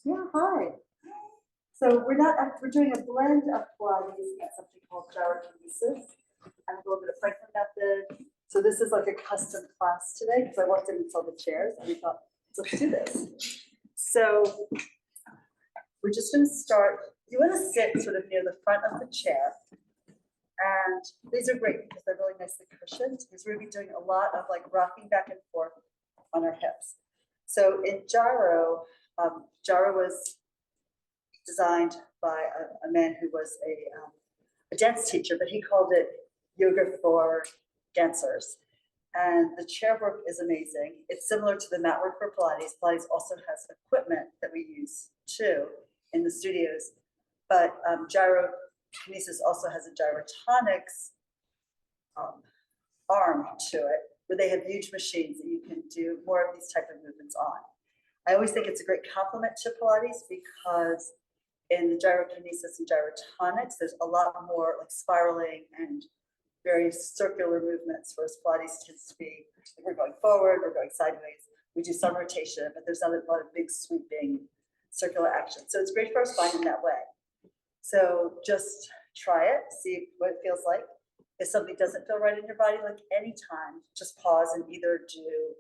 Yeah, hi. So we're doing a blend of Pilates and something called gyrokinesis and a little bit of Franklin method. So this is like a custom class today because I walked in and saw the chairs and we thought, let's do this. So we're just going to start. You want to sit sort of near the front of the chair. And these are great because they're really nicely cushioned because we're going to be doing a lot of like rocking back and forth on our hips. So in gyro, gyro was designed by a man who was a dance teacher, but he called it yoga for dancers. And the chair work is amazing. It's similar to the mat work for Pilates. Pilates also has equipment that we use too in the studios, but gyrokinesis also has a gyrotonics arm to it, where they have huge machines that you can do more of these type of movements on. I always think it's a great complement to Pilates because in the gyrokinesis and gyrotonics, there's a lot more like spiraling and very circular movements, whereas Pilates tends to be, we're going forward, we're going sideways, we do some rotation, but there's not a lot of big sweeping circular action. So it's great for our spine in that way. So just try it, see what it feels like. If something doesn't feel right in your body, like anytime, just pause and either do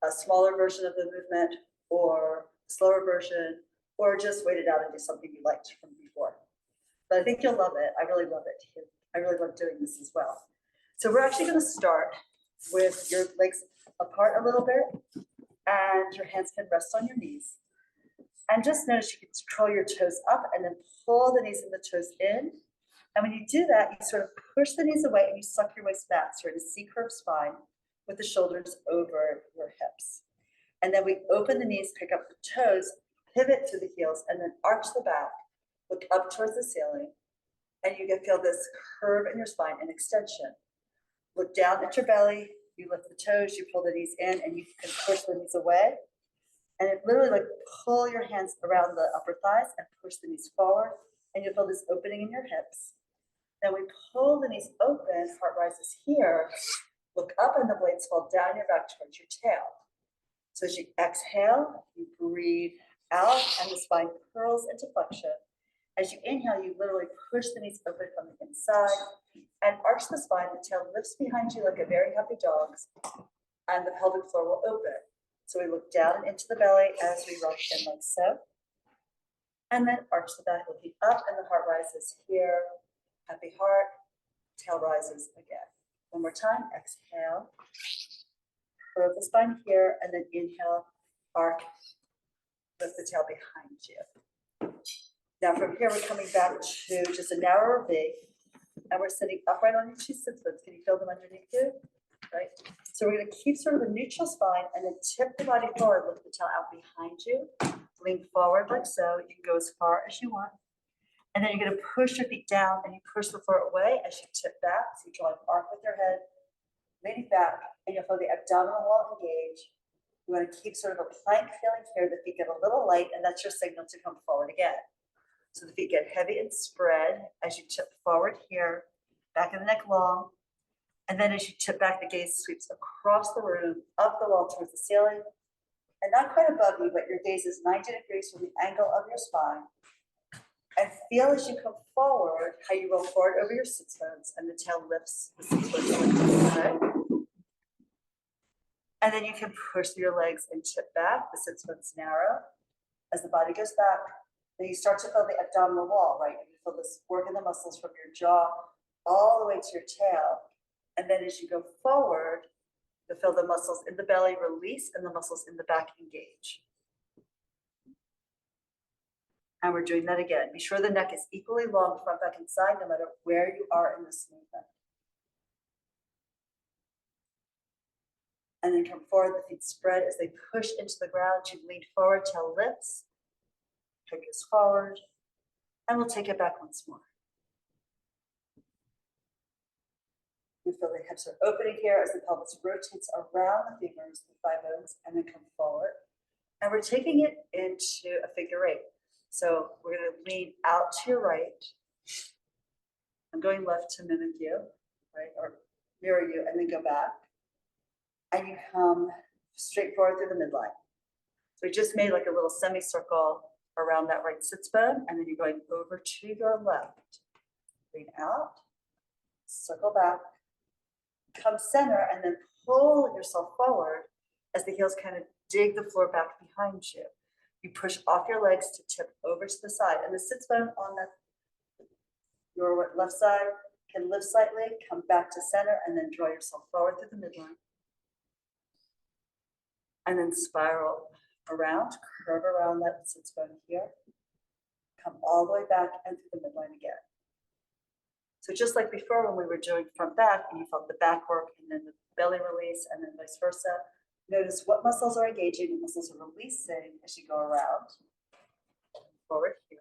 a smaller version of the movement or a slower version, or just wait it out and do something you liked from before. But I think you'll love it. I really love it. I really love doing this as well. So we're actually going to start with your legs apart a little bit, and your hands can rest on your knees. And just notice you can curl your toes up and then pull the knees and the toes in. And when you do that, you sort of push the knees away and you suck your waist back. So you're in a C-curve spine with the shoulders over your hips. And then we open the knees, pick up the toes, pivot to the heels, and then arch the back, look up towards the ceiling, and you can feel this curve in your spine and extension. Look down at your belly, you lift the toes, you pull the knees in, and you can push the knees away. And it literally like pull your hands around the upper thighs and push the knees forward, and you'll feel this opening in your hips. Then we pull the knees open, heart rises here, look up and the blades fall down your back towards your tail. So as you exhale, you breathe out and the spine curls into flexion. As you inhale, you literally push the knees open from the inside and arch the spine. The tail lifts behind you like a very happy dog's, and the pelvic floor will open. So we look down and into the belly as we rock in like so. And then arch the back, looking up, and the heart rises here. Happy heart, tail rises again. One more time, exhale. Curve the spine here, and then inhale, arc, lift the tail behind you. Now from here, we're coming back to just a narrower V, and we're sitting upright on your two sit bones. Can you feel them underneath you? Right? So we're gonna keep sort of a neutral spine and then tip the body forward, lift the tail out behind you, lean forward like so. You can go as far as you want. And then you're gonna push your feet down and you push the floor away as you tip back. So you draw an arc with your head, leaning back, and you'll feel the abdominal wall engage. You want to keep sort of a plank feeling here. The feet get a little light, and that's your signal to come forward again. So the feet get heavy and spread as you tip forward here, back of the neck long. And then as you tip back, the gaze sweeps across the room, up the wall towards the ceiling, and not quite above you, but your gaze is 90 degrees from the angle of your spine. And feel as you come forward, how you roll forward over your sits bones and the tail lifts the sits bones. Okay? And then you can push through your legs and tip back. The sits bones narrow. As the body goes back, then you start to feel the abdominal wall, right? You feel this work in the muscles from your jaw all the way to your tail. And then as you go forward, you'll feel the muscles in the belly release and the muscles in the back engage. And we're doing that again. Be sure the neck is equally long, front, back, and side, no matter where you are in this movement. And then come forward, the feet spread as they push into the ground. You lean forward, tail lifts, head goes forward, and we'll take it back once more. You feel the hips are opening here as the pelvis rotates around the femurs, the thigh bones, and then come forward. And we're taking it into a figure eight. So we're going to lean out to your right. I'm going left to mimic you, right, or mirror you, and then go back. And you come straight forward through the midline. So we just made like a little semicircle around that right sits bone, and then you're going over to your left. Lean out, circle back, come center, and then pull yourself forward as the heels kind of dig the floor back behind you. You push off your legs to tip over to the side, and the sits bone on your left side can lift slightly, come back to center, and then draw yourself forward through the midline. And then spiral around, curve around that sits bone here, come all the way back and through the midline again. So just like before when we were doing front back, and you felt the back work and then the belly release and then vice versa, notice what muscles are engaging, what muscles are releasing as you go around, forward here.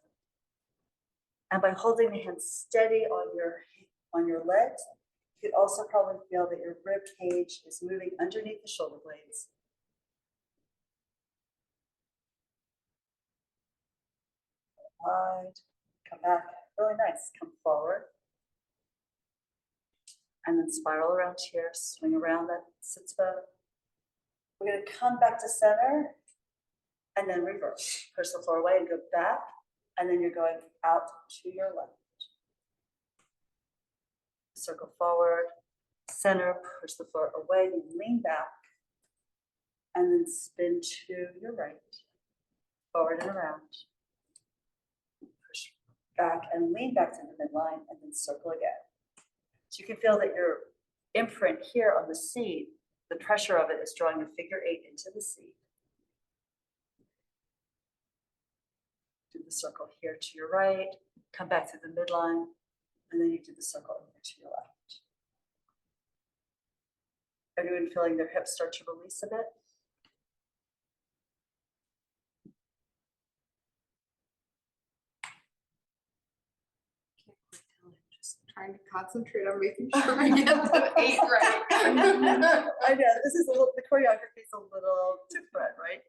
And by holding the hands steady on your legs, you could also probably feel that your rib cage is moving underneath the shoulder blades. Wide, come back, really nice, come forward. And then spiral around here, swing around that sits bone. We're gonna come back to center and then reverse. Push the floor away and go back, and then you're going out to your left. Circle forward, center, push the floor away, you lean back, and then spin to your right, forward and around. Push back and lean back to the midline, and then circle again. So you can feel that your imprint here on the seat, the pressure of it is drawing a figure 8 into the seat. Do the circle here to your right, come back to the midline, and then you do the circle over to your left. Everyone feeling their hips start to release a bit? Trying to concentrate on making sure I get the 8 right. I know, this is a little, the choreography is a little different, right?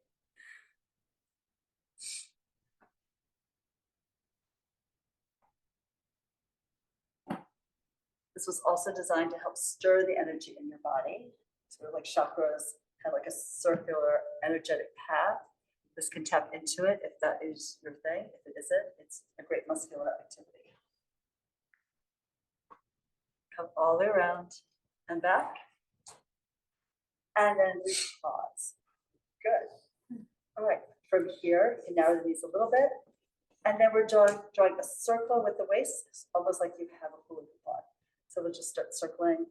This was also designed to help stir the energy in your body. Sort of like chakras have like a circular energetic path. This can tap into it if that is your thing. If it isn't, it's a great muscular activity. Come all the way around and back. And then we pause. Good. All right, from here, you can narrow the knees a little bit. And then we're drawing a circle with the waist, almost like you have a hula hoop on. So we'll just start circling.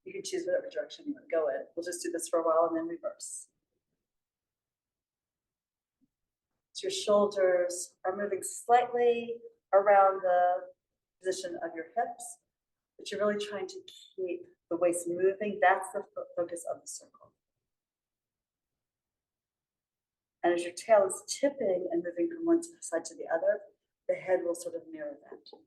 You can choose whatever direction you want to go in. We'll just do this for a while and then reverse. So your shoulders are moving slightly around the position of your hips, but you're really trying to keep the waist moving. That's the focus of the circle. And as your tail is tipping and moving from one side to the other, the head will sort of mirror that.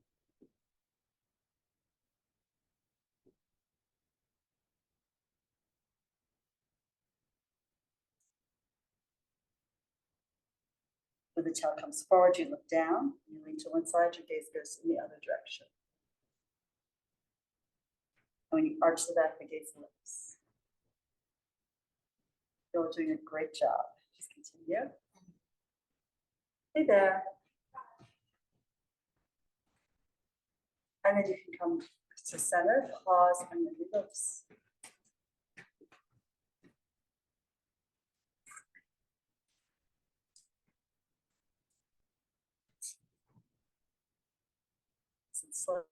When the tail comes forward, you look down, you lean to one side, your gaze goes in the other direction. And when you arch the back, the gaze lifts. You're doing a great job. Just continue. Hey there. And then you can come to center, pause, and then reverse. Slow.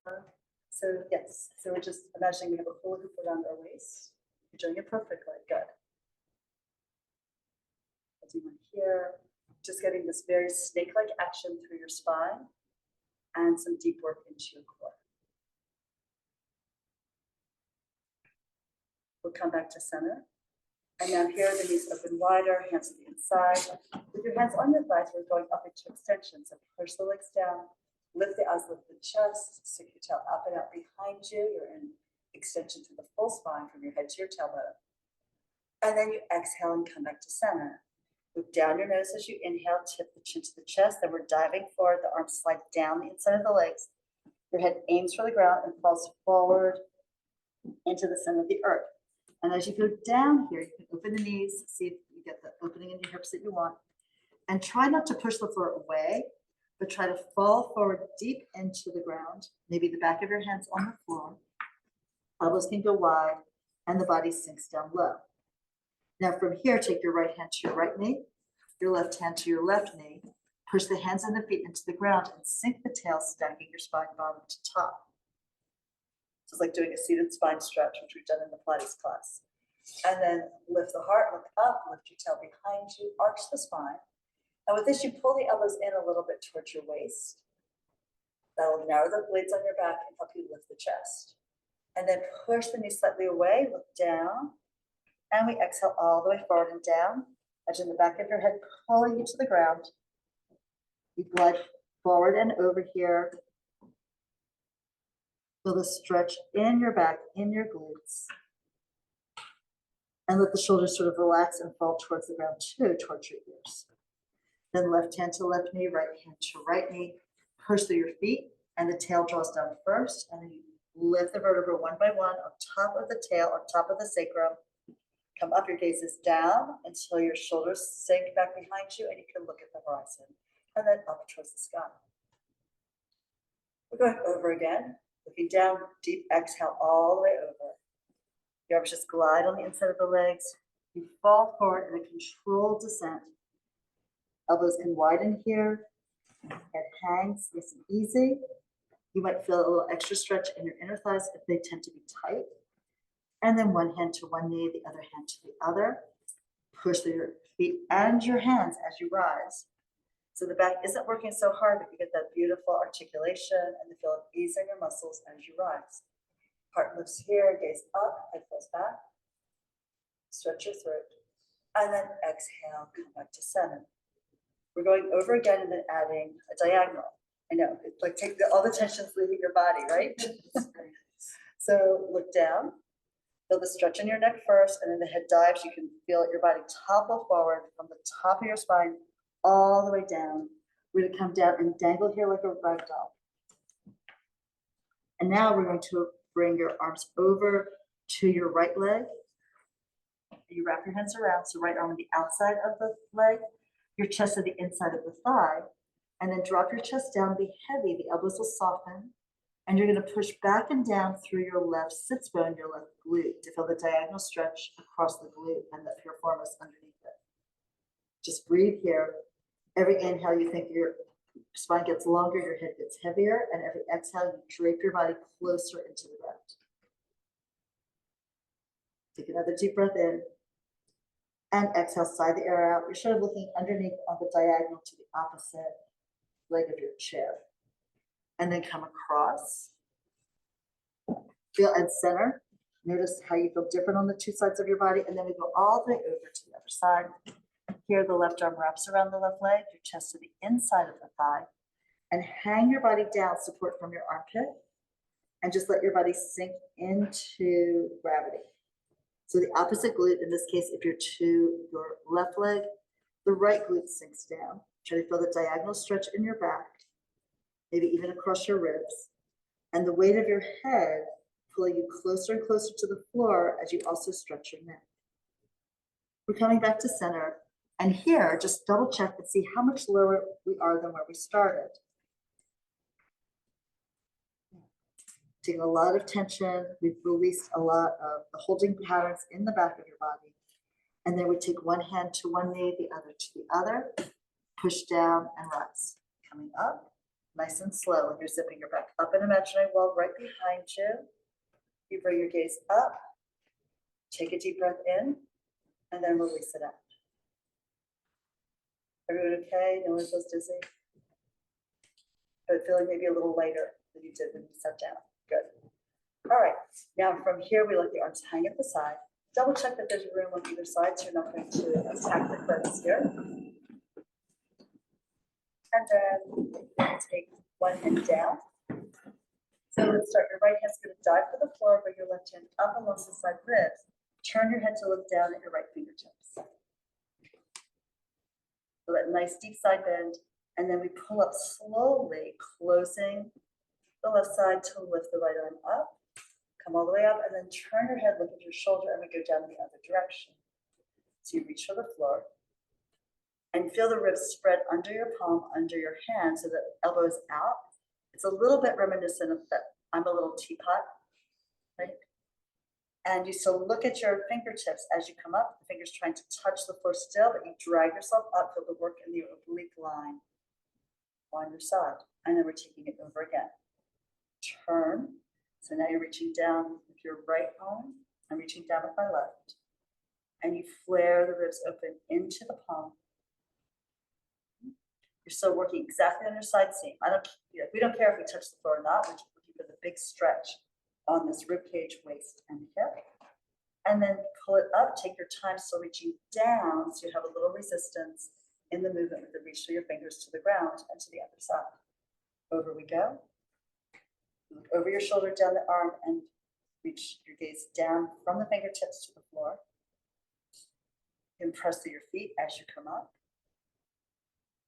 So yes, so we're just imagining we have a hula hoop around our waist. You're doing it perfectly, good. I'll do one here. Just getting this very snake-like action through your spine and some deep work into your core. We'll come back to center. And now here, the knees open wider, hands to the inside. With your hands on your thighs, we're going up into extension. So push the legs down. Lift the eyes, lift the chest, stick your tail up and out behind you. You're in extension through the full spine from your head to your tailbone. And then you exhale and come back to center. Look down your nose as you inhale, tip the chin to the chest. Then we're diving forward. The arms slide down the inside of the legs. Your head aims for the ground and falls forward into the center of the earth. And as you go down here, you can open the knees, see if you get the opening in your hips that you want. And try not to push the floor away, but try to fall forward deep into the ground. Maybe the back of your hands on the floor. Elbows can go wide and the body sinks down low. Now from here, take your right hand to your right knee, your left hand to your left knee. Push the hands and the feet into the ground and sink the tail, stacking your spine bottom to top. So it's like doing a seated spine stretch, which we've done in the Pilates class. And then lift the heart, look up, lift your tail behind you, arch the spine. And with this, you pull the elbows in a little bit towards your waist. That'll narrow the blades on your back and help you lift the chest. And then push the knee slightly away, look down. And we exhale all the way forward and down. Imagine the back of your head pulling you to the ground. You glide forward and over here. Feel the stretch in your back, in your glutes. And let the shoulders sort of relax and fall towards the ground too, towards your ears. Then left hand to left knee, right hand to right knee. Push through your feet and the tail draws down first. And then you lift the vertebra one by one on top of the tail, on top of the sacrum. Come up, your gaze is down until your shoulders sink back behind you and you can look at the horizon. And then up towards the sky. We're going over again. Looking down, deep exhale all the way over. Your arms just glide on the inside of the legs. You fall forward in a controlled descent. Elbows can widen here. Head hangs nice and easy. You might feel a little extra stretch in your inner thighs if they tend to be tight. And then one hand to one knee, the other hand to the other. Push through your feet and your hands as you rise. So the back isn't working so hard, but you get that beautiful articulation and the feel of ease in your muscles as you rise. Heart lifts here, gaze up, head falls back. Stretch your throat. And then exhale, come back to center. We're going over again and then adding a diagonal. I know, it's like all the tension's leaving your body, right? So look down, feel the stretch in your neck first, and then the head dives. You can feel your body topple forward from the top of your spine all the way down. We're gonna come down and dangle here like a rag doll. And now we're going to bring your arms over to your right leg. You wrap your hands around, so right arm on the outside of the leg, your chest to the inside of the thigh, and then drop your chest down, be heavy, the elbows will soften, and you're gonna push back and down through your left sits bone, your left glute, to feel the diagonal stretch across the glute and the piriformis underneath it. Just breathe here. Every inhale, you think your spine gets longer, your head gets heavier, and every exhale, you drape your body closer into the ground. Take another deep breath in, and exhale, sigh the air out. You're sort of looking underneath on the diagonal to the opposite leg of your chair. And then come across. Feel at center. Notice how you feel different on the two sides of your body, and then we go all the way over to the other side. Here, the left arm wraps around the left leg, your chest to the inside of the thigh, and hang your body down, support from your armpit, and just let your body sink into gravity. So the opposite glute, in this case, if you're to your left leg, the right glute sinks down. Try to feel the diagonal stretch in your back, maybe even across your ribs, and the weight of your head pulling you closer and closer to the floor as you also stretch your neck. We're coming back to center. And here, just double check and see how much lower we are than where we started. Taking a lot of tension, we've released a lot of the holding patterns in the back of your body. And then we take one hand to one knee, the other to the other, push down and rise. Coming up, nice and slow, and you're zipping your back up an imaginary wall right behind you. You bring your gaze up, take a deep breath in, and then release it out. Everyone okay? No one feels dizzy? But feeling maybe a little lighter than you did when you sat down. Good. All right. Now from here, we let the arms hang at the side. Double check that there's room on either side, so you're not going to attack the clips here. And then take one hand down. So let's start. Your right hand's going to dive for the floor, bring your left hand up along the side ribs. Turn your head to look down at your right fingertips. So that nice deep side bend, and then we pull up slowly, closing the left side to lift the right arm up. Come all the way up, and then turn your head, look at your shoulder, and we go down the other direction. So you reach for the floor. And feel the ribs spread under your palm, under your hand, so that elbow is out. It's a little bit reminiscent of that I'm a little teapot, right? And you still look at your fingertips as you come up, the fingers trying to touch the floor still, but you drag yourself up, feel the work in the oblique line on your side. And then we're taking it over again. Turn. So now you're reaching down with your right arm. I'm reaching down with my left. And you flare the ribs open into the palm. You're still working exactly on your side seam. We don't care if we touch the floor or not. We're just looking for the big stretch on this rib cage, waist, and hip. And then pull it up. Take your time, still reaching down, so you have a little resistance in the movement with the reach of your fingers to the ground and to the other side. Over we go. Look over your shoulder, down the arm, and reach your gaze down from the fingertips to the floor. And press through your feet as you come up.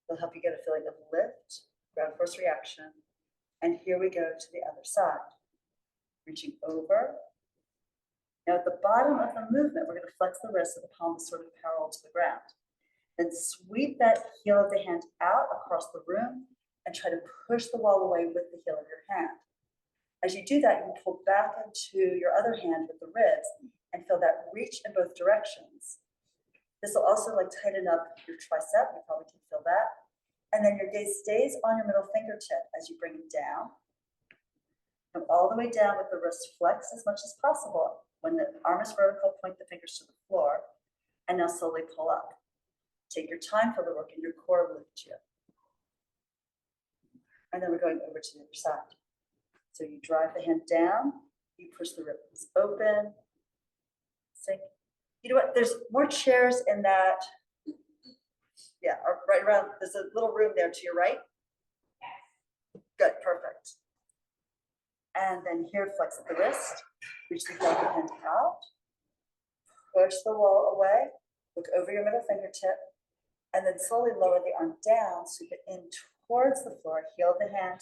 They'll help you get a feeling of lift, ground force reaction. And here we go to the other side. Reaching over. Now at the bottom of the movement, we're going to flex the wrist so the palm is sort of parallel to the ground. Then sweep that heel of the hand out across the room and try to push the wall away with the heel of your hand. As you do that, you can pull back into your other hand with the ribs and feel that reach in both directions. This will also tighten up your tricep. You probably can feel that. And then your gaze stays on your middle fingertip as you bring it down. Come all the way down with the wrist flexed as much as possible. When the arm is vertical, point the fingers to the floor. And now slowly pull up. Take your time for the work in your core lift you. And then we're going over to the other side. So you drive the hand down, you push the ribs open, sink. You know what, there's more chairs in that, yeah, right around, there's a little room there to your right. Good, perfect. And then here, flex the wrist, reach the heel of the hand out, push the wall away, look over your middle fingertip, and then slowly lower the arm down, sweep it in towards the floor, heel of the hand,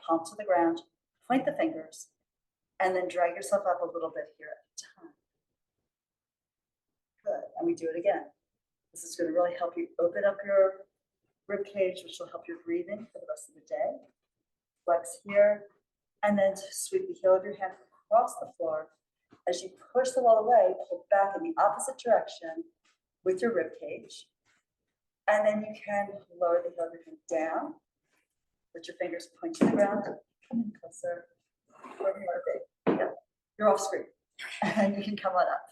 palm to the ground, point the fingers, and then drag yourself up a little bit here at a time. Good, and we do it again. This is going to really help you open up your rib cage, which will help your breathing for the rest of the day. Flex here, and then sweep the heel of your hand across the floor. As you push the wall away, pull back in the opposite direction with your rib cage. And then you can lower the heel of your hand down. Let your fingers point to the ground. Come in closer. Wherever you want to be. Yeah, you're off screen. And you can come on up.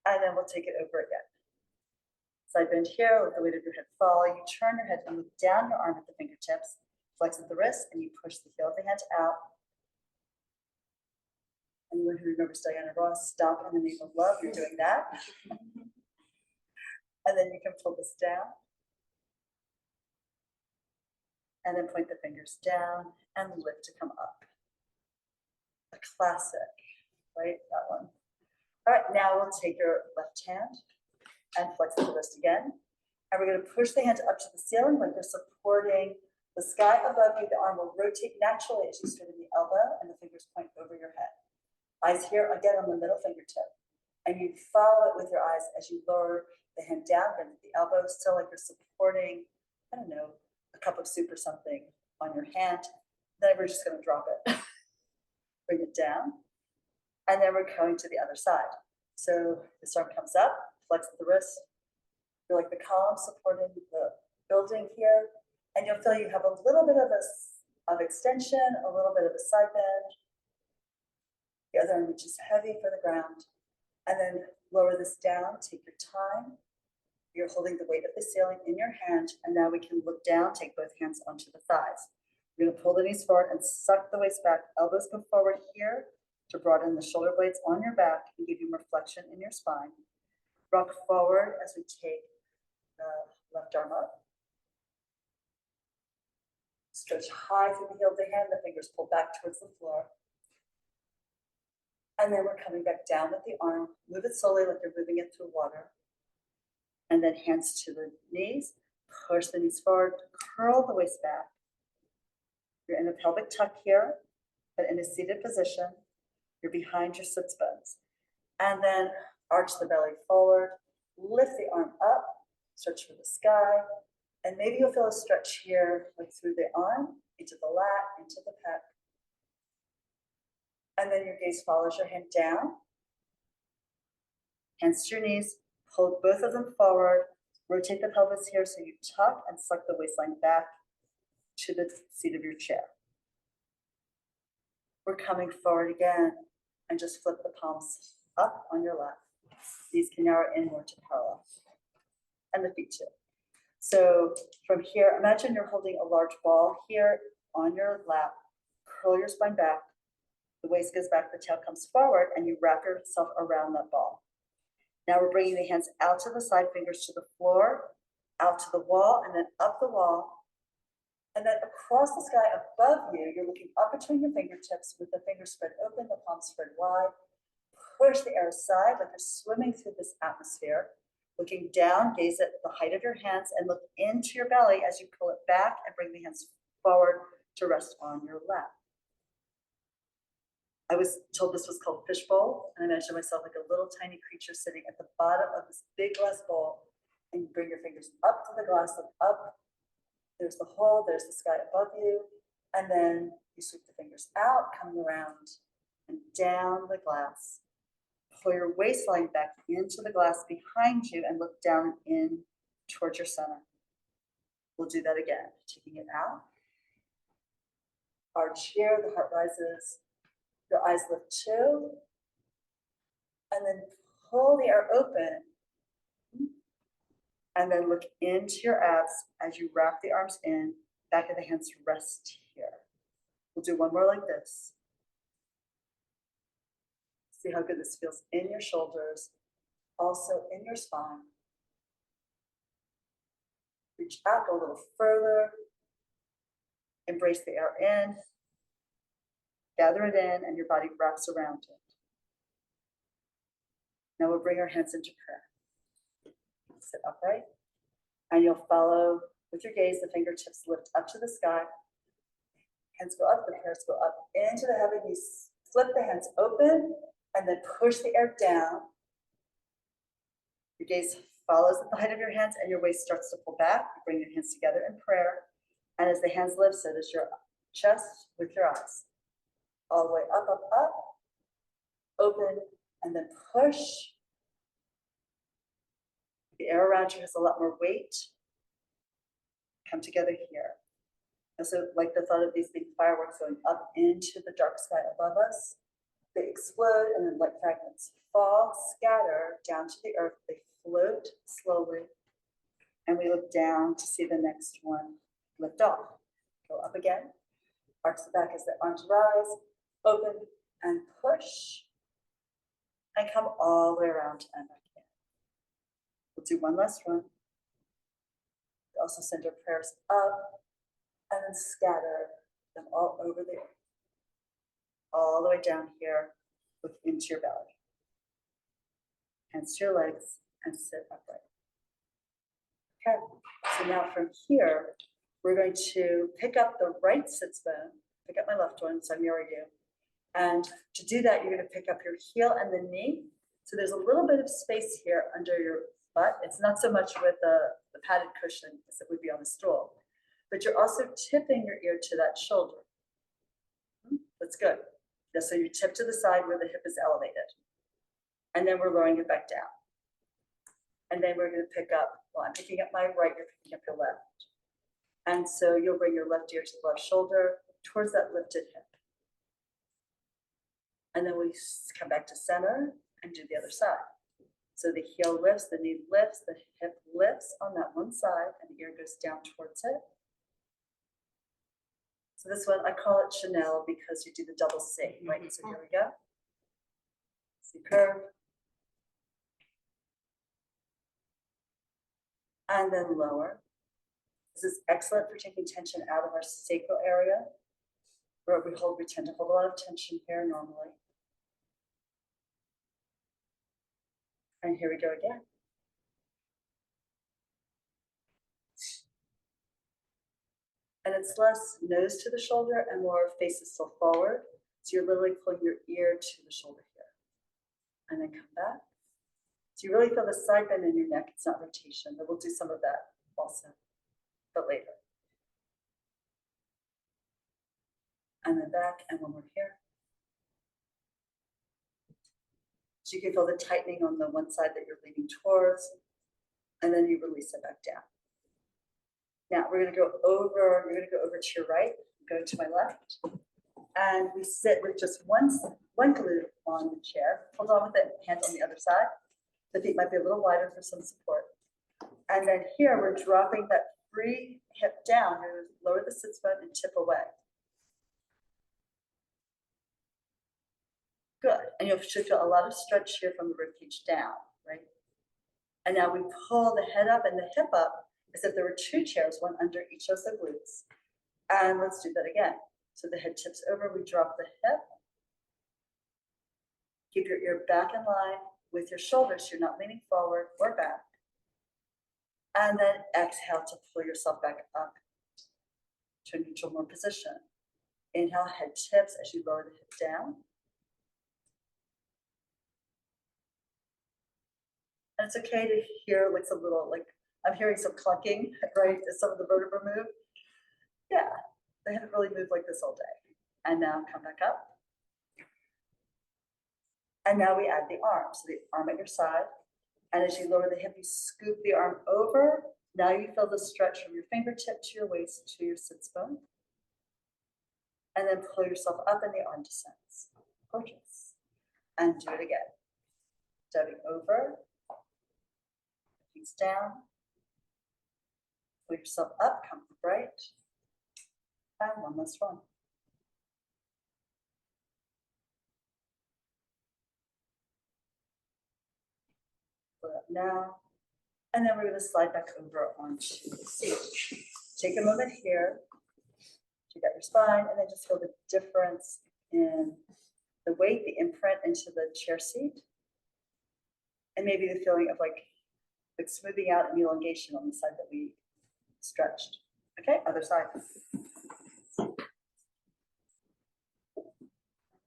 And then we'll take it over again. Side bend here, let the weight of your head fall. You turn your head and look down your arm at the fingertips, flex at the wrist, and you push the heel of the hand out. Anyone who remembers Diana Ross, stop in the name of love, you're doing that. And then you can pull this down. And then point the fingers down and lift to come up. A classic, right? That one. All right, now we'll take your left hand and flex the wrist again. And we're going to push the hand up to the ceiling like you're supporting the sky above you. The arm will rotate naturally as you straighten the elbow and the fingers point over your head. Eyes here again on the middle fingertip. And you follow it with your eyes as you lower the hand down, bend the elbow, still like you're supporting, I don't know, a cup of soup or something on your hand. Then we're just going to drop it. Bring it down. And then we're going to the other side. So this arm comes up, flex the wrist. You're like the column supporting the building here. And you'll feel you have a little bit of extension, a little bit of a side bend. The other arm reaches heavy for the ground. And then lower this down, take your time. You're holding the weight of the ceiling in your hand. And now we can look down, take both hands onto the thighs. You're going to pull the knees forward and suck the waist back. Elbows come forward here to broaden the shoulder blades on your back and give you more flexion in your spine. Rock forward as we take the left arm up. Stretch high through the heel of the hand, the fingers pull back towards the floor. And then we're coming back down with the arm. Move it slowly like you're moving it through water. And then hands to the knees. Push the knees forward, curl the waist back. You're in a pelvic tuck here, but in a seated position. You're behind your sits bones. And then arch the belly forward. lift the arm up, stretch for the sky, and maybe you'll feel a stretch here, like through the arm, into the lat, into the pec. And then your gaze follows your hand down, hands to your knees, hold both of them forward, rotate the pelvis here so you tuck and suck the waistline back to the seat of your chair. We're coming forward again and just flip the palms up on your lap. These can narrow inward to parallel. And the feet too. So from here, imagine you're holding a large ball here on your lap. Curl your spine back. The waist goes back, the tail comes forward, and you wrap yourself around that ball. Now we're bringing the hands out to the side, fingers to the floor, out to the wall, and then up the wall. And then across the sky above you, you're looking up between your fingertips with the fingers spread open, the palms spread wide. Push the air aside like you're swimming through this atmosphere. Looking down, gaze at the height of your hands and look into your belly as you pull it back and bring the hands forward to rest on your lap. I was told this was called fishbowl, and I imagine myself like a little tiny creature sitting at the bottom of this big glass bowl, and you bring your fingers up to the glass, look up. There's the hole, there's the sky above you, and then you sweep the fingers out, coming around and down the glass. Pull your waistline back into the glass behind you and look down in towards your center. We'll do that again, taking it out. Arch here, the heart rises, your eyes lift too, and then pull the air open, and then look into your abs as you wrap the arms in, back of the hands rest here. We'll do one more like this. See how good this feels in your shoulders, also in your spine. Reach out, go a little further. Embrace the air in. Gather it in, and your body wraps around it. Now we'll bring our hands into prayer. Sit upright, and you'll follow with your gaze. The fingertips lift up to the sky. Hands go up, the prayers go up into the heaven. You flip the hands open, and then push the air down. Your gaze follows at the height of your hands, and your waist starts to pull back. You bring your hands together in prayer, and as the hands lift, so does your chest with your eyes. All the way up, up, up, open, and then push. The air around you has a lot more weight. Come together here. I also like the thought of these big fireworks going up into the dark sky above us. They explode, and then light fragments fall, scatter down to the earth. They float slowly, and we look down to see the next one lift off. Go up again, arch the back as the arms rise, open and push, and come all the way around and back in. We'll do one last run. We also send our prayers up and then scatter them all over the earth. All the way down here, look into your belly. Hands to your legs and sit upright. Okay, so now from here, we're going to pick up the right sits bone, pick up my left one, so I mirror you. And to do that, you're going to pick up your heel and the knee. So there's a little bit of space here under your butt. It's not so much with the padded cushion as it would be on a stool, but you're also tipping your ear to that shoulder. That's good. Yeah, so you tip to the side where the hip is elevated. And then we're lowering it back down. And then we're going to pick up, well, I'm picking up my right, you're picking up your left. And so you'll bring your left ear to the left shoulder towards that lifted hip. And then we come back to center and do the other side. So the heel lifts, the knee lifts, the hip lifts on that one side, and the ear goes down towards it. So this one, I call it Chanel because you do the double C, right? So here we go. C curve. And then lower. This is excellent for taking tension out of our sacral area, where we tend to hold a lot of tension here normally. And here we go again. And it's less nose to the shoulder and more faces still forward. So you're literally pulling your ear to the shoulder here. And then come back So you really feel the side bend in your neck. It's not rotation, but we'll do some of that also, but later. And then back, and one more here. So you can feel the tightening on the one side that you're leaning towards, and then you release it back down. Now we're gonna go over, you're gonna go over to your right, go to my left, and we sit with just one glute on the chair. Hold on with the hand on the other side. The feet might be a little wider for some support. And then here we're dropping that free hip down. You're gonna lower the sit bone and tip away. Good, and you should feel a lot of stretch here from the ribcage down, right? And now we pull the head up and the hip up as if there were two chairs, one under each of the glutes. And let's do that again. So the head tips over, we drop the hip. Keep your ear back in line with your shoulders, so you're not leaning forward or back. And then exhale to pull yourself back up to a neutral more position. Inhale, head tips as you lower the hip down. And it's okay to hear what's a little, like, I'm hearing some clunking, right? As some of the vertebrae move. Yeah, they haven't really moved like this all day. And now come back up. And now we add the arm. So the arm at your side. And as you lower the hip, you scoop the arm over. Now you feel the stretch from your fingertip to your waist to your sits bone. And then pull yourself up and the arm descends. Gorgeous. And do it again. Stepping over. Feet down. Pull yourself up, come right. And one last one. Pull it up now. And then we're going to slide back over onto the seat. Take a moment here to get your spine, and then just feel the difference in the weight, the imprint into the chair seat. And maybe the feeling of like smoothing out and elongation on the side that we stretched. Okay, other side.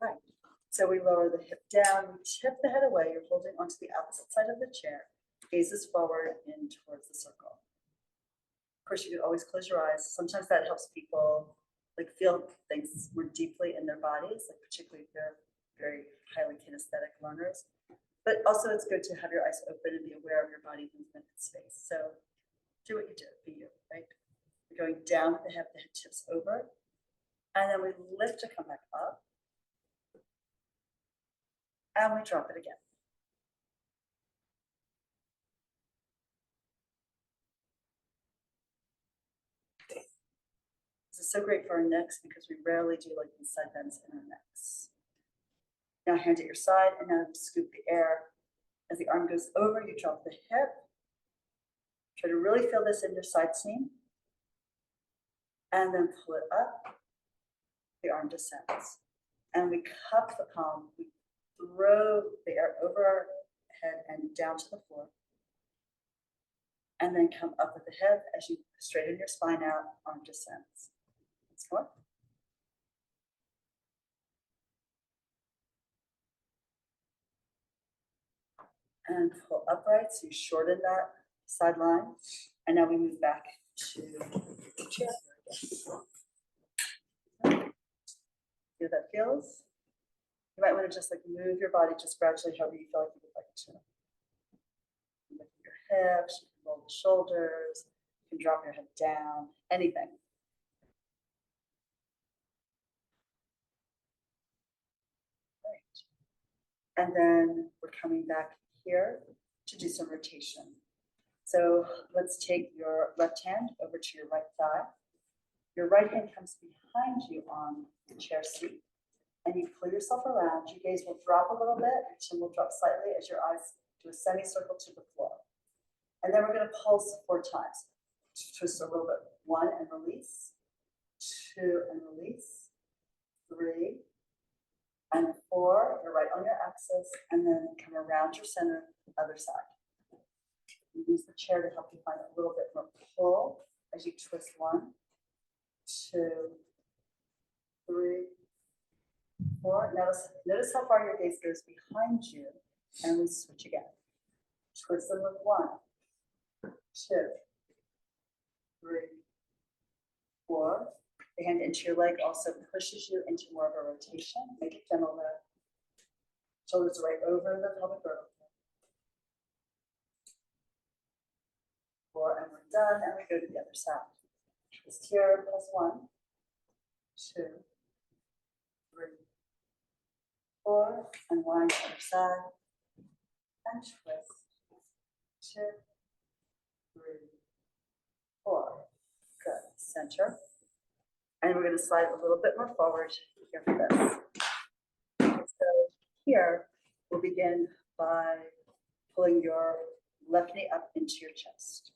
Right. So we lower the hip down, we tip the head away, you're holding onto the opposite side of the chair, gazes forward in towards the circle. Of course, you can always close your eyes. Sometimes that helps people like feel things more deeply in their bodies, like particularly if they're very highly kinesthetic learners. But also it's good to have your eyes open and be aware of your body movement and space. So do what you do, be you, right? We're going down with the head tips over. And then we lift to come back up. And we drop it again. This is so great for our necks because we rarely do like these side bends in our necks. Now hand at your side and now scoop the air. As the arm goes over, you drop the hip. Try to really feel this in your side seam. And then pull it up. The arm descends. And we cup the palm. We throw the air over our head and down to the floor. And then come up with the head as you straighten your spine out, arm descends. Once more. And pull upright, so you shorten that side line. And now we move back to the chair. See how that feels? You might want to just like move your body just gradually however you feel like you would like to. Lift your hips, you can roll the shoulders, you can drop your head down, anything. Right. And then we're coming back here to do some rotation. So let's take your left hand over to your right thigh. Your right hand comes behind you on the chair seat. And you pull yourself around. Your gaze will drop a little bit, your chin will drop slightly as your eyes do a semicircle to the floor. And then we're going to pulse 4 times. Twist a little bit. 1 and release. 2 and release. 3 and 4. You're right on your axis. And then come around your center, other side. You use the chair to help you find a little bit more pull as you twist 1, 2, 3, 4. Notice how far your gaze goes behind you, and we switch again. Twist them with 1, 2, 3, 4. The hand into your leg also pushes you into more of a rotation. Make it gentle there. Shoulders right over the pelvic girdle. 4, and we're done. And we go to the other side. Twist here, plus 1, 2, 3, 4, and wind to the other side. And twist. 2, 3, 4. Good. Center. And we're going to slide a little bit more forward here for this. So here, we'll begin by pulling your left knee up into your chest.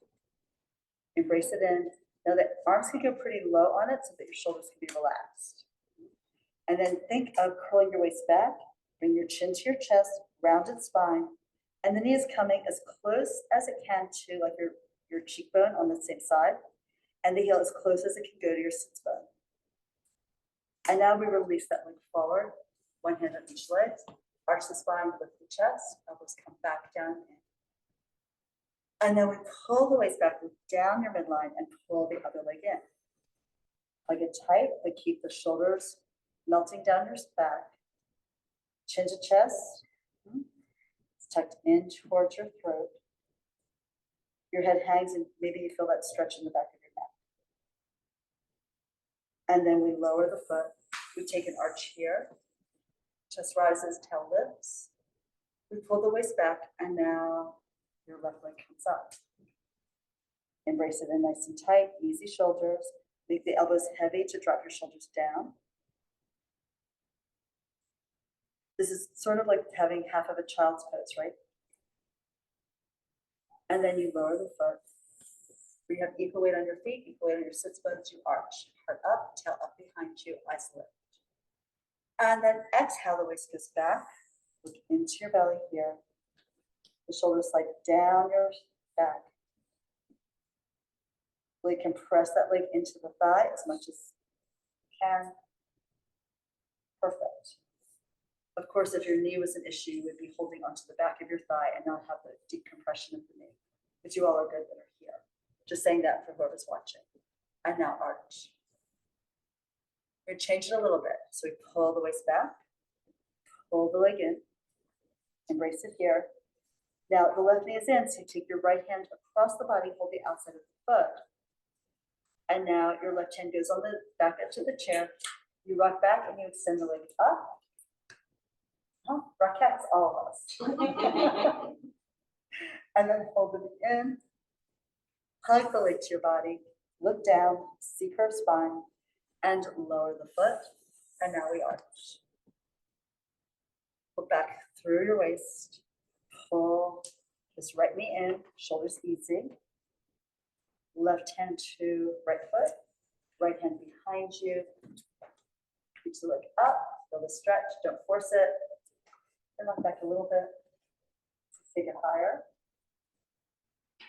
Embrace it in. Now the arms can go pretty low on it so that your shoulders can be relaxed. And then think of curling your waist back. Bring your chin to your chest, rounded spine. And the knee is coming as close as it can to like your cheekbone on the same side. And the heel as close as it can go to your sits bone. And now we release that leg forward, one hand on each leg, arch the spine, lift the chest, elbows come back down in. And then we pull the waist back down your midline and pull the other leg in. Hug it tight, but keep the shoulders melting down your back. Chin to chest, it's tucked in towards your throat. Your head hangs and maybe you feel that stretch in the back of your neck. And then we lower the foot. We take an arch here. Chest rises, tail lifts. We pull the waist back, and now your left leg comes up. Embrace it in nice and tight, easy shoulders. Make the elbows heavy to drop your shoulders down. This is sort of like having half of a child's pose, right? And then you lower the foot. You have equal weight on your feet, equal weight on your sits bones, you arch. Heart up, tail up behind you, eyes lift. And then exhale, the waist goes back. Look into your belly here. The shoulders slide down your back. Really compress that leg into the thigh as much as you can. Perfect. Of course, if your knee was an issue, you would be holding onto the back of your thigh and not have the deep compression of the knee. But you all are good that are here. Just saying that for whoever's watching. And now arch. We're going to change it a little bit. So we pull the waist back, pull the leg in, embrace it here. Now the left knee is in, so you take your right hand across the body, hold the outside of the foot. And now your left hand goes on the back edge of the chair. You rock back and you extend the leg up. Oh, Rockettes, all of us. And then hold it in. Hug the leg to your body. Look down, see curved spine, and lower the foot. And now we arch. Pull back through your waist. Pull this right knee in, shoulders easy. Left hand to right foot. Right hand behind you. Reach the leg up, feel the stretch, don't force it. And look back a little bit. Take it higher.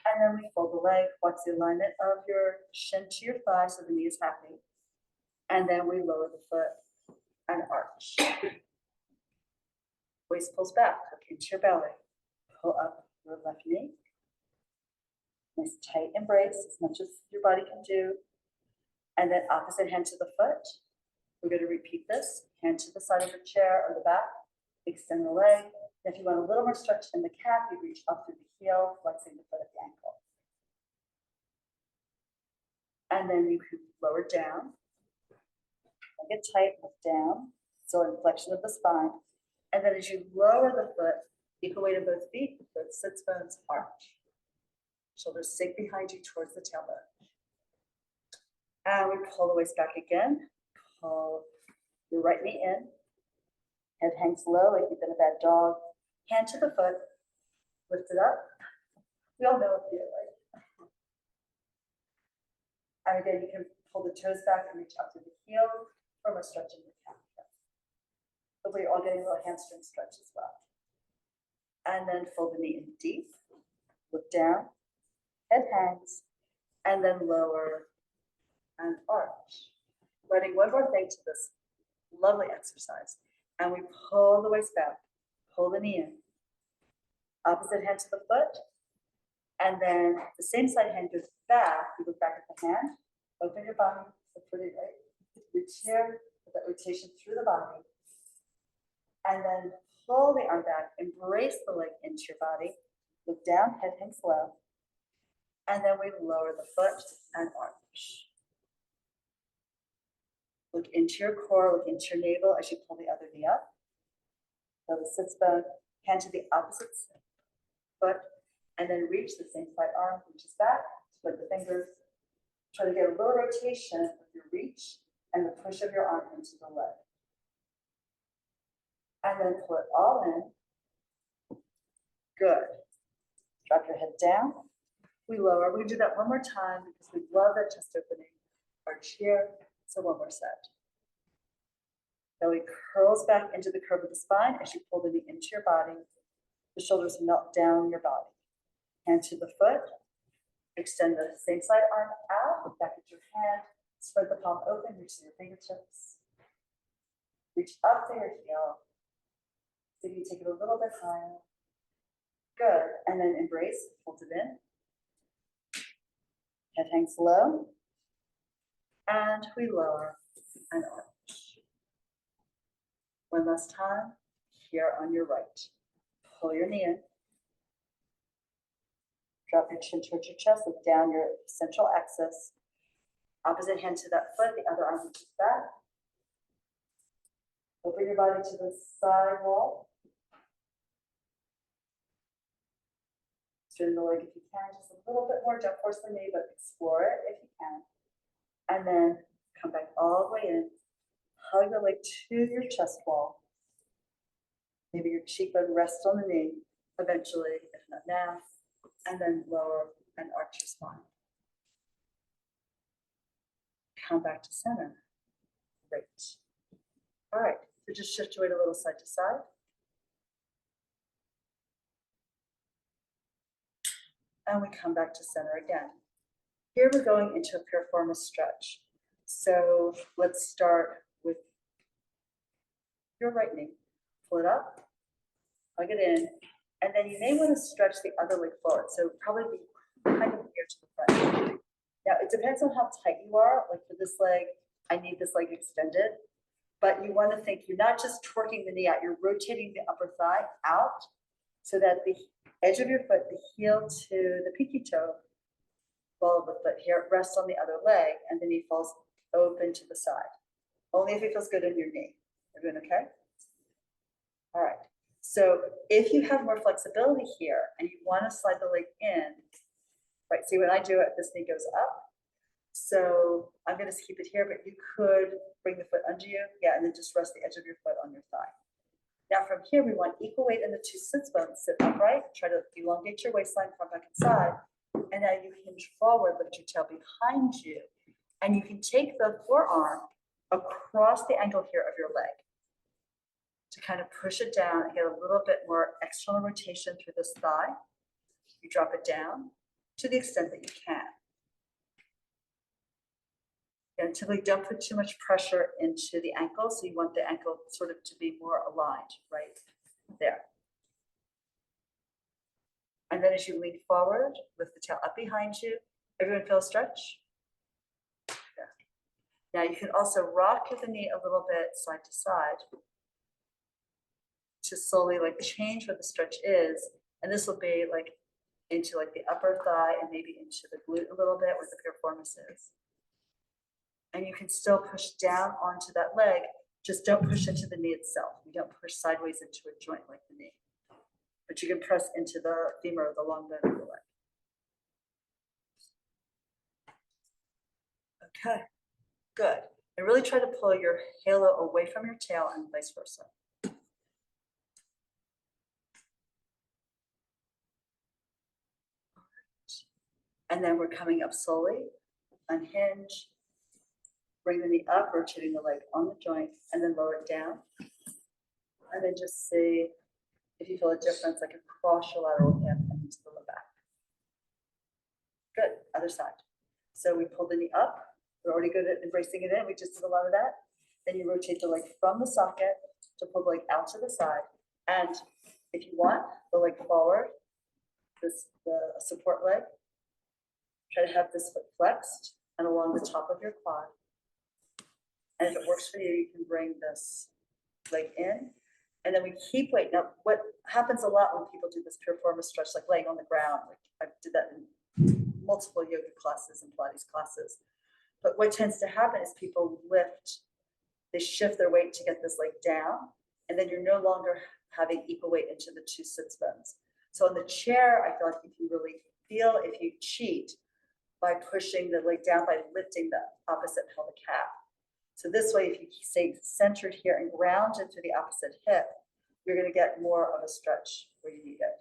And then we fold the leg, watch the alignment of your shin to your thigh so the knee is happy. And then we lower the foot and arch. Waist pulls back, hook into your belly. Pull up your left knee. Nice tight embrace as much as your body can do. And then opposite hand to the foot. We're going to repeat this. Hand to the side of the chair or the back. Extend the leg. If you want a little more stretch in the calf, you reach up through the heel, flexing the foot at the ankle. And then you can lower down. Get tight, look down. So inflection of the spine. And then as you lower the foot, equal weight in both feet, both sits bones arch. Shoulders sink behind you towards the tailbone. And we pull the waist back again. Pull your right knee in. Head hangs low like you've been a bad dog. Hand to the foot. Lift it up. We all know it here, right? And again, you can pull the toes back and reach up to the heel from a stretch in the calf. Hopefully you're all getting a little hamstring stretch as well. And then fold the knee in deep. Look down. Head hangs. And then lower and arch. Adding one more thing to this lovely exercise. And we pull the waist back. Pull the knee in. Opposite hand to the foot. And then the same side hand goes back. You look back at the hand, open your body, so put it right, reach here, put that rotation through the body. And then pull the arm back, embrace the leg into your body, look down, head hangs low. And then we lower the foot and arch. Look into your core, look into your navel as you pull the other knee up. So the sits bone, hand to the opposite foot, and then reach the same side arm, reaches back, split the fingers. Try to get a little rotation with your reach and the push of your arm into the leg. And then pull it all in. Good. Drop your head down. We lower. We can do that one more time because we love that chest opening. Arch here. So one more set. Belly curls back into the curve of the spine as you pull the knee into your body. The shoulders melt down your body. Hand to the foot. Extend the same side arm out. Back at your hand. Spread the palm open. Reach to your fingertips. Reach up to your heel. So you take it a little bit higher. Good. And then embrace. Hold it in. Head hangs low. And we lower and arch. One last time, here on your right. Pull your knee in. Drop your chin towards your chest, look down your central axis. Opposite hand to that foot, the other arm reaches back. Open your body to the side wall. Straighten the leg if you can, just a little bit more. Don't force the knee, but explore it if you can. And then come back all the way in. Hug the leg to your chest wall. Maybe your cheekbone rests on the knee eventually, if not now. And then lower and arch your spine. Come back to center. Great. All right, so just shift your weight a little side to side. And we come back to center again. Here we're going into a piriformis stretch. So let's start with your right knee. Pull it up, plug it in, and then you may want to stretch the other leg forward. So probably be kind of near to the front. Now it depends on how tight you are. Like for this leg, I need this leg extended. But you want to think you're not just twerking the knee out, you're rotating the upper thigh out so that the edge of your foot, the heel to the pinky toe, ball of the foot here, rests on the other leg, and the knee falls open to the side. Only if it feels good in your knee. Everyone okay? All right. So if you have more flexibility here and you want to slide the leg in, right? See, when I do it, this knee goes up. So I'm going to keep it here, but you could bring the foot under you. Yeah, and then just rest the edge of your foot on your thigh. Now from here, we want equal weight in the two sits bones. Sit upright, try to elongate your waistline, front, back, and side. And now you hinge forward, lift your tail behind you. And you can take the forearm across the angle here of your leg to kind of push it down and get a little bit more external rotation through this thigh. You drop it down to the extent that you can. And typically don't put too much pressure into the ankle. So you want the ankle sort of to be more aligned right there. And then as you lean forward, lift the tail up behind you. Everyone feel a stretch? Yeah. Now you can also rock the knee a little bit side to side to slowly like change what the stretch is. And this will be like into like the upper thigh and maybe into the glute a little bit where the piriformis is. And you can still push down onto that leg. Just don't push into the knee itself. You don't push sideways into a joint like the knee. But you can press into the femur or the long bone of the leg. Okay, good. And really try to pull your halo away from your tail and vice versa. And then we're coming up slowly, unhinge, bring the knee up, rotating the leg on the joint, and then lower it down. And then just see if you feel a difference, like across your lateral hip and into the low back. Good, other side. So we pull the knee up. We're already good at embracing it in. We just did a lot of that. Then you rotate the leg from the socket to pull the leg out to the side. And if you want, the leg forward, the support leg. Try to have this foot flexed and along the top of your quad. And if it works for you, you can bring this leg in. And then we keep weight. Now, what happens a lot when people do this piriformis stretch, like laying on the ground, like I did that in multiple yoga classes and Pilates classes. But what tends to happen is people lift, they shift their weight to get this leg down, and then you're no longer having equal weight into the two sits bones. So on the chair, I feel like you can really feel if you cheat by pushing the leg down by lifting the opposite pelvic half. So this way, if you stay centered here and grounded to the opposite hip, you're going to get more of a stretch where you need it.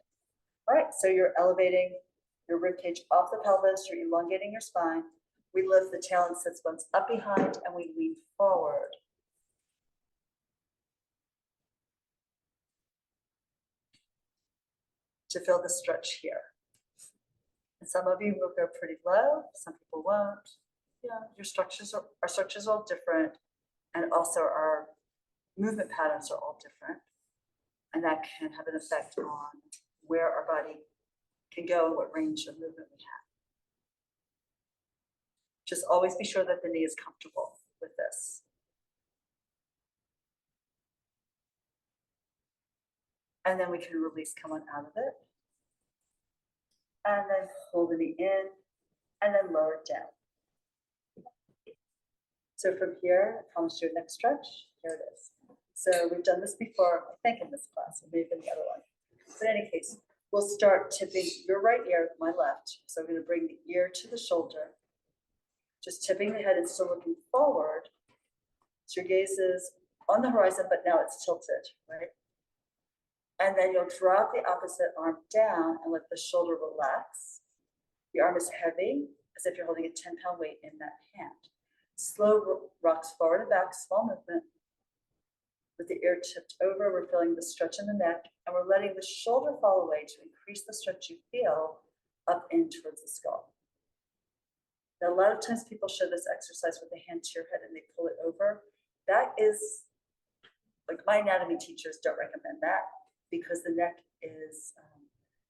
All right, so you're elevating your rib cage off the pelvis, you're elongating your spine. We lift the tail and sits bones up behind and we lean forward. To feel the stretch here. And some of you will go pretty low, some people won't. Yeah, your structures are, our structures are all different, and also our movement patterns are all different. And that can have an effect on where our body can go and what range of movement we have. Just always be sure that the knee is comfortable with this. And then we can release, come on out of it. And then hold the knee in, and then lower it down. So from here, I promised you a next stretch. Here it is. So we've done this before, I think in this class, or maybe in the other one. But in any case, we'll start tipping your right ear with my left. So I'm going to bring the ear to the shoulder, just tipping the head and still looking forward. So your gaze is on the horizon, but now it's tilted, right? And then you'll drop the opposite arm down and let the shoulder relax. The arm is heavy, as if you're holding a 10-pound weight in that hand. Slow rocks forward and back, small movement. With the ear tipped over, we're feeling the stretch in the neck, and we're letting the shoulder fall away to increase the stretch you feel up in towards the skull. Now, a lot of times people show this exercise with the hand to your head and they pull it over. That is, like, my anatomy teachers don't recommend that because the neck is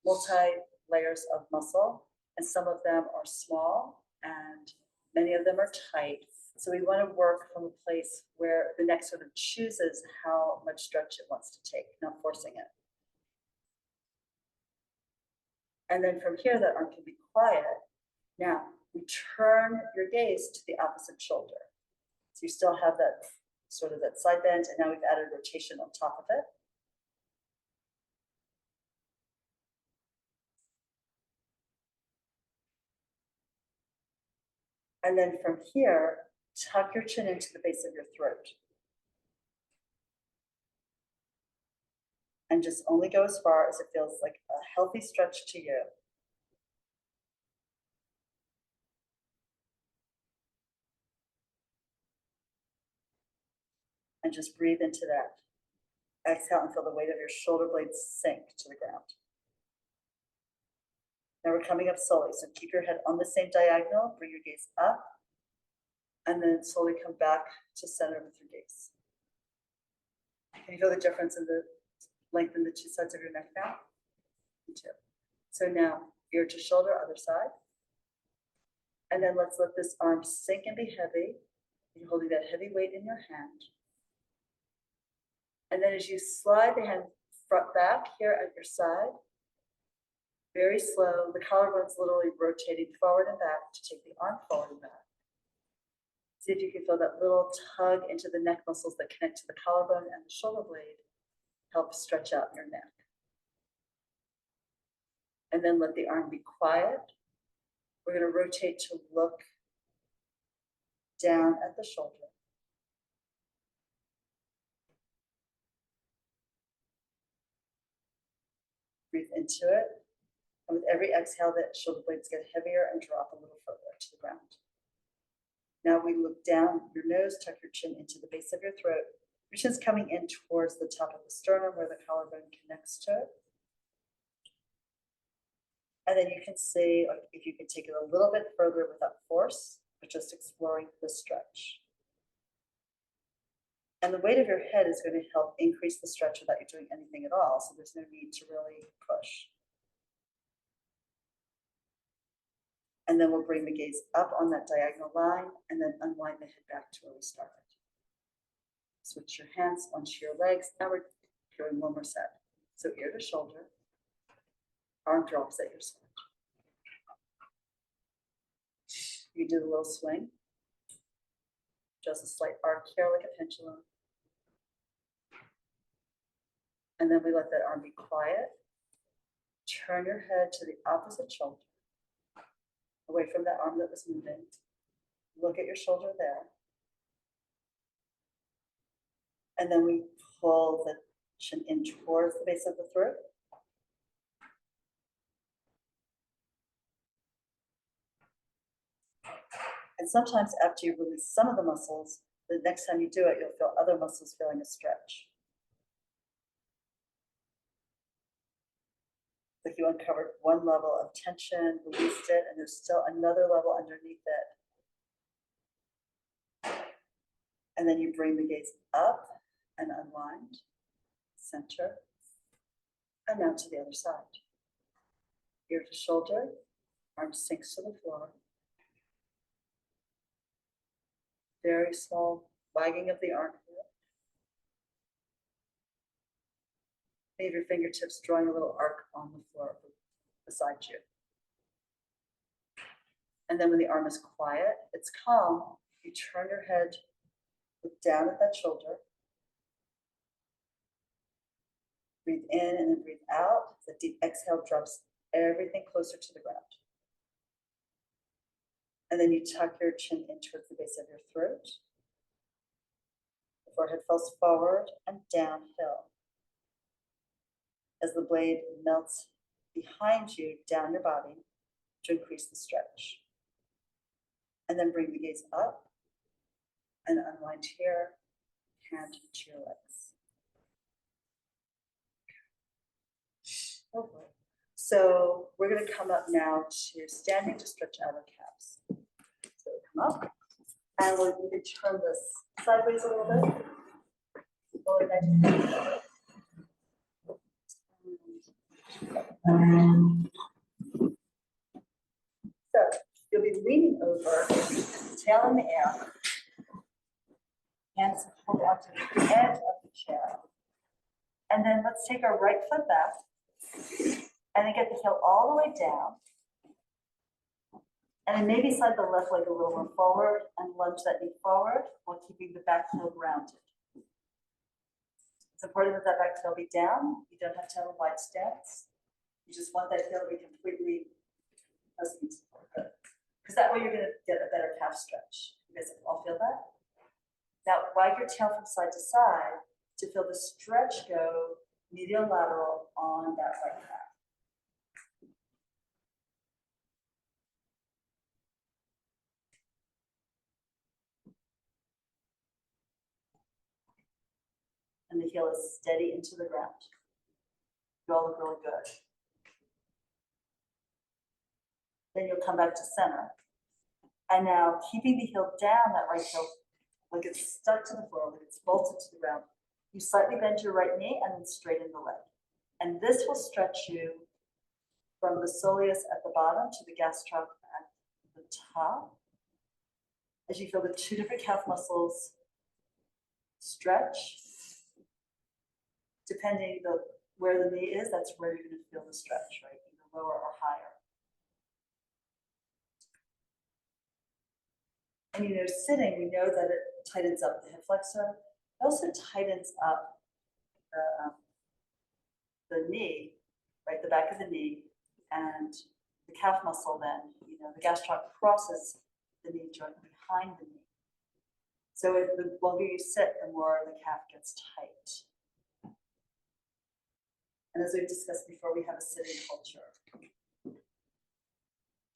multi-layers of muscle, and some of them are small and many of them are tight. So we want to work from a place where the neck sort of chooses how much stretch it wants to take, not forcing it. And then from here, that arm can be quiet. Now, we turn your gaze to the opposite shoulder. So you still have that sort of that side bend, and now we've added rotation on top of it. And then from here, tuck your chin into the base of your throat. And just only go as far as it feels like a healthy stretch to you. And just breathe into that. Exhale and feel the weight of your shoulder blades sink to the ground. Now we're coming up slowly, so keep your head on the same diagonal, bring your gaze up, and then slowly come back to center with your gaze. Can you feel the difference in the length in the two sides of your neck now? Me too. So now, ear to shoulder, other side. And then let's let this arm sink and be heavy. You're holding that heavy weight in your hand. And then as you slide the hand front back here at your side, very slow, the collarbone's literally rotating forward and back to take the arm forward and back. See if you can feel that little tug into the neck muscles that connect to the collarbone and the shoulder blade. Help stretch out your neck. And then let the arm be quiet. We're going to rotate to look down at the shoulder. Breathe into it. And with every exhale, the shoulder blades get heavier and drop a little further to the ground. Now we look down your nose, tuck your chin into the base of your throat. Your chin's coming in towards the top of the sternum where the collarbone connects to it. And then you can see if you can take it a little bit further without force, but just exploring the stretch. And the weight of your head is going to help increase the stretch without you doing anything at all. So there's no need to really push. And then we'll bring the gaze up on that diagonal line and then unwind the head back to where we started. Switch your hands onto your legs. Now we're doing one more set. So ear to shoulder, arm drops at your side. You do a little swing. Just a slight arc here like a pendulum. And then we let that arm be quiet. Turn your head to the opposite shoulder, away from that arm that was moving. Look at your shoulder there. And then we pull the chin in towards the base of the throat. And sometimes after you release some of the muscles, the next time you do it, you'll feel other muscles feeling a stretch. Like you uncovered one level of tension, released it, and there's still another level underneath it. And then you bring the gaze up and unwind, center, and now to the other side. Ear to shoulder, arm sinks to the floor. Very small wagging of the arm here. Maybe your fingertips drawing a little arc on the floor beside you. And then when the arm is quiet, it's calm, you turn your head, look down at that shoulder. Breathe in and then breathe out. The deep exhale drops everything closer to the ground. And then you tuck your chin in towards the base of your throat. The forehead falls forward and downhill. As the blade melts behind you down your body to increase the stretch. And then bring the gaze up and unwind here, hand to your legs. Okay. So we're going to come up now to standing to stretch out our calves. So come up, and we can turn this sideways a little bit. So you'll be leaning over, tail in the air, hands hold onto the edge of the chair. And then let's take our right foot back and then get the heel all the way down. And then maybe slide the left leg a little more forward and lunge that knee forward while keeping the back heel grounded. It's important that that back heel be down. You don't have to have a wide stance. You just want that heel to be completely present. Because that way you're going to get a better calf stretch. You guys all feel that? Now wag your tail from side to side to feel the stretch go medial lateral on that right calf. And the heel is steady into the ground. You all look really good. Then you'll come back to center. And now keeping the heel down, that right heel, like it's stuck to the floor, like it's bolted to the ground. You slightly bend your right knee and then straighten the leg. And this will stretch you from the soleus at the bottom to the gastroc at the top. As you feel the two different calf muscles stretch. Depending on where the knee is, that's where you're going to feel the stretch, right? Either lower or higher. And sitting, we know that it tightens up the hip flexor. It also tightens up the knee, right? The back of the knee, and the calf muscle then, the gastroc crosses the knee joint behind the knee. So the longer you sit, the more the calf gets tight. And as we've discussed before, we have a sitting culture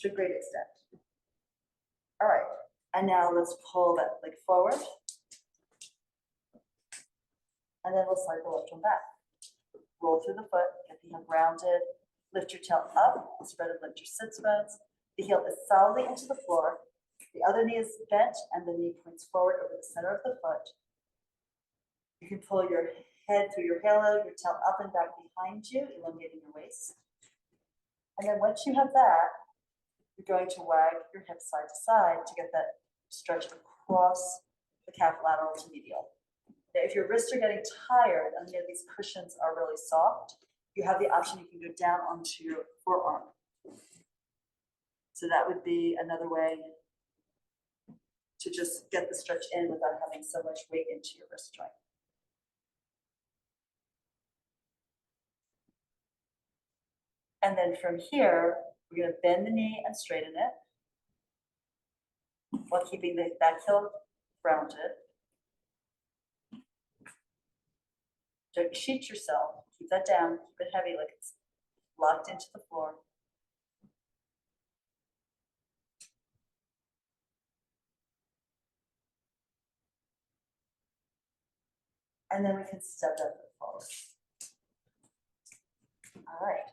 to a great extent. All right, and now let's pull that leg forward. And then we'll slide the left one back. Roll through the foot, get the heel grounded, lift your tail up, spread and lift your sits bones. The heel is solidly into the floor. The other knee is bent and the knee points forward over the center of the foot. You can pull your head through your halo, your tail up and back behind you, elongating your waist. And then once you have that, you're going to wag your hips side to side to get that stretch across the calf lateral to medial. Now, if your wrists are getting tired and these cushions are really soft, you have the option, you can go down onto your forearm. So that would be another way to just get the stretch in without having so much weight into your wrist joint. And then from here, we're going to bend the knee and straighten it while keeping the back heel rounded. Don't sheet yourself. Keep that down. Keep it heavy, like it's locked into the floor. And then we can step that foot forward. All right.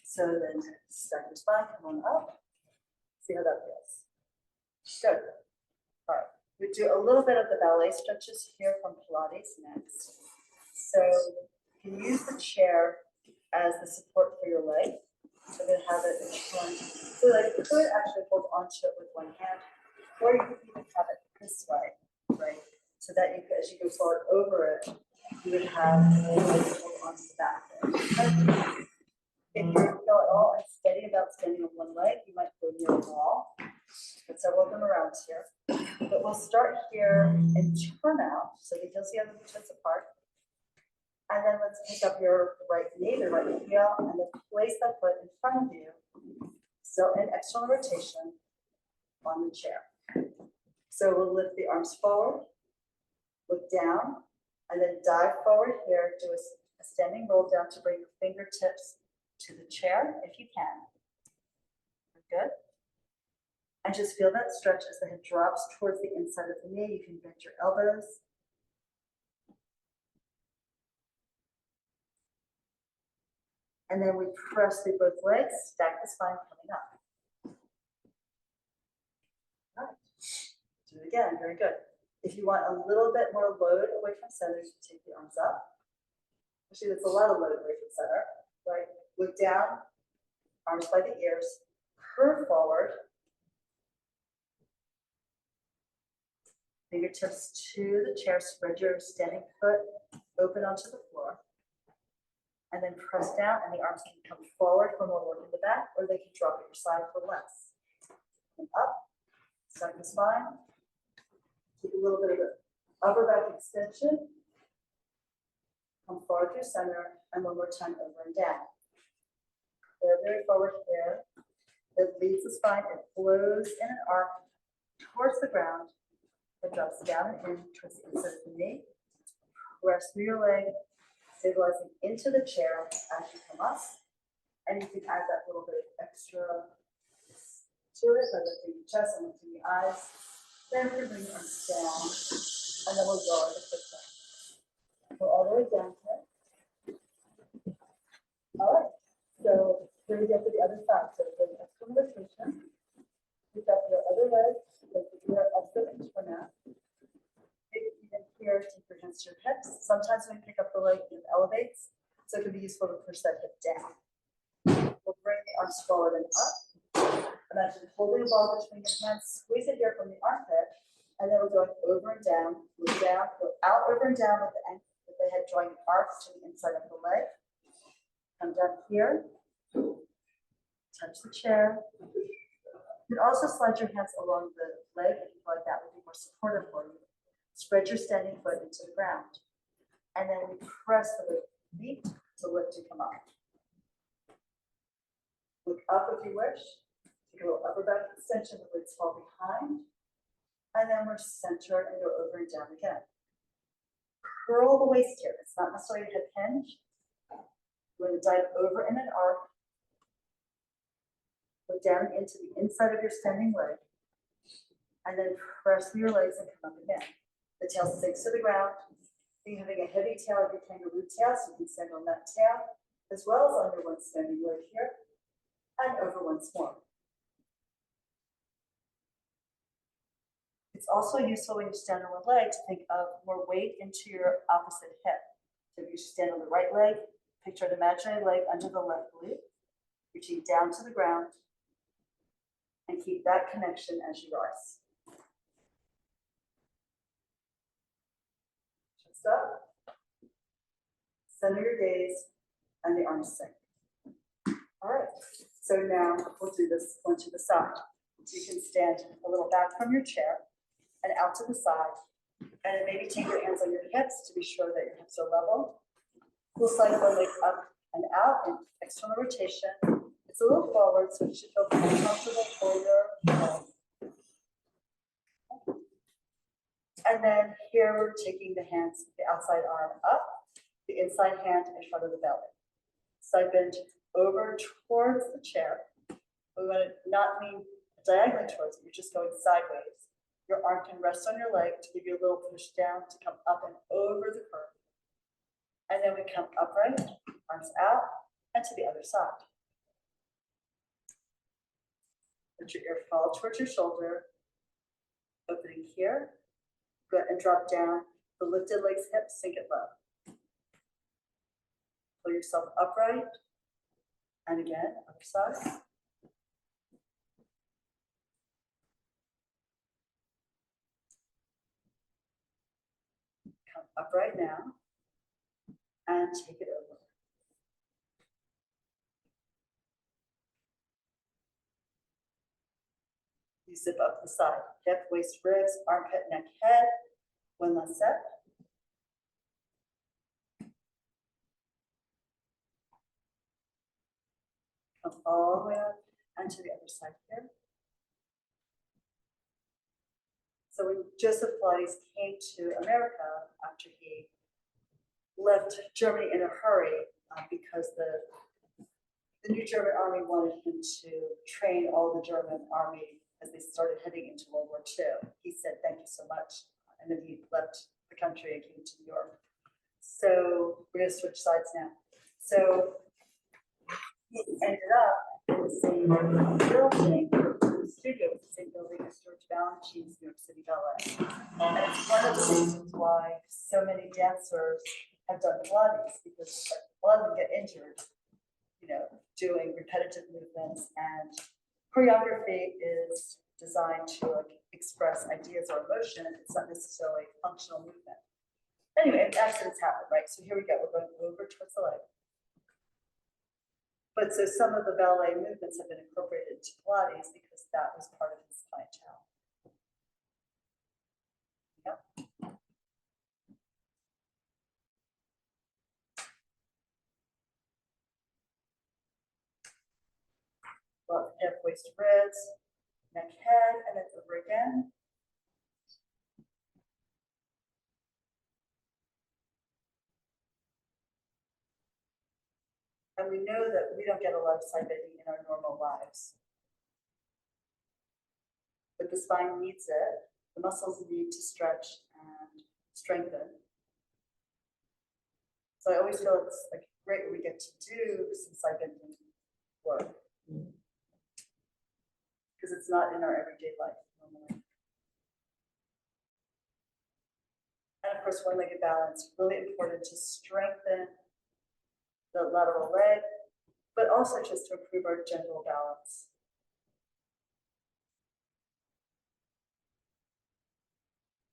So then stack your spine, come on up. See how that feels. Good. All right. We do a little bit of the ballet stretches here from Pilates next. So you can use the chair as the support for your leg. So I'm going to have it in front. So that you could actually hold onto it with one hand, or you could even have it this way, right? So that you, as you go forward over it, you would have the leg hold onto the back. If you feel at all unsteady about standing on one leg, you might go near a wall. There's several of them around here. But we'll start here and turn out. So the heels the other toes apart. And then let's pick up your right knee, the right heel, and then place that foot in front of you. Still in external rotation on the chair. So we'll lift the arms forward, look down, and then dive forward here. Do a standing roll down to bring your fingertips to the chair if you can. Good. And just feel that stretch as the head drops towards the inside of the knee. You can bend your elbows. And then we press through both legs, stack the spine coming up. All right. Do it again. Very good. If you want a little bit more load away from center, you take the arms up. Actually, that's a lot of load away from center. Right. Look down, arms by the ears, curve forward. Fingertips to the chair, spread your standing foot open onto the floor. And then press down, and the arms can come forward for more work in the back, or they can drop at your side for less. And up, stack the spine. Keep a little bit of the upper back extension. Come forward through center, and one more time over and down. Very forward here. It leads the spine, it flows in an arc towards the ground. It drops down and in towards the inside of the knee. Press through your leg, stabilizing into the chair as you come up. And you can add that little bit of extra to it by lifting your chest and lifting the eyes. Then we're going to bring the arms down, and then we'll lower the foot down. Go all the way down here. All right, so here we get to the other side. So there's an extra rotation. Pick up your other leg, like your extra inch for now. Maybe even here, take your hands to your hips. Sometimes when you pick up the leg, it elevates, so it can be useful to push that hip down. We'll bring the arms forward and up. Imagine holding a ball between your hands, squeeze it here from the armpit, and then we're going over and down, move down, go out, over and down with the head drawing an arc to the inside of the leg. Come down here, touch the chair. You can also slide your hands along the leg if you feel like that would be more supportive for you. Spread your standing foot into the ground. And then we press the feet to lift to come up. Look up if you wish. Take a little upper back extension, the legs fall behind. And then we're centered and go over and down again. Curl the waist here. It's not necessarily a hip hinge. We're going to dive over in an arc. Look down into the inside of your standing leg. And then press through your legs and come up again. The tail sinks to the ground. You're having a heavy tail of your kangaroo tail, so you can stand on that tail, as well as under one standing leg here, and over once more. It's also useful when you stand on one leg to think of more weight into your opposite hip. So if you stand on the right leg, picture an imaginary leg under the left glute, reaching down to the ground, keep that connection as you rise. Chest up. Center your gaze and the arms sink. All right, so now we'll do this one to the side. You can stand a little back from your chair and out to the side, and then maybe take your hands on your hips to be sure that your hips are level. We'll slide the legs up and out in external rotation. It's a little forward, so it should feel pretty comfortable for your head. And then here we're taking the hands, the outside arm up, the inside hand in front of the belly. Side bend over towards the chair. We want to not lean diagonally towards it, you're just going sideways. Your arm can rest on your leg to give you a little push down to come up and over the curve. And then we come upright, arms out, and to the other side. Let your ear fall towards your shoulder, opening here. Go ahead and drop down. The lifted legs, hips, sink it low. Pull yourself upright. And again, other side. Come upright now. And take it over. You zip up the side, hip, waist, ribs, armpit, neck, head. One last set. Come all the way up and to the other side here. So when Joseph Pilates came to America after he left Germany in a hurry because the new German army wanted him to train all the German army as they started heading into World War II. He said, thank you so much. And then he left the country and came to New York. So we're going to switch sides now. So he ended up in the same building, the studio was the same building as George Balanchine's New York City Ballet. And it's one of the reasons why so many dancers have done Pilates, because a lot of them get injured, you know, doing repetitive movements, and choreography is designed to express ideas or emotion. It's not necessarily functional movement. Anyway, accidents happen, right? So here we go. We're going over towards the leg. But so some of the ballet movements have been incorporated into Pilates because that was part of his clientele. Yep. Well, hip, waist, ribs, neck, head, and then over again. And we know that we don't get a lot of side bending in our normal lives. But the spine needs it. The muscles need to stretch and strengthen. So I always feel it's like great when we get to do some side bending work. Because it's not in our everyday life normally. And of course, one-legged balance, really important to strengthen the lateral leg, but also just to improve our general balance.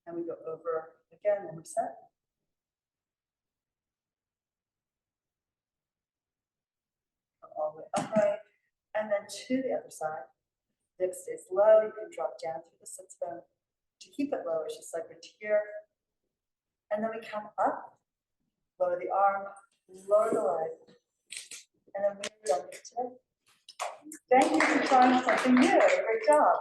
And we go over again, one more set. Come all the way upright, and then to the other side. Hip stays low, you can drop down through the sits bone. To keep it low, it's just like we're here. And then we come up, lower the arm, lower the leg, and then we're done for today. Thank you for trying something new. Great job.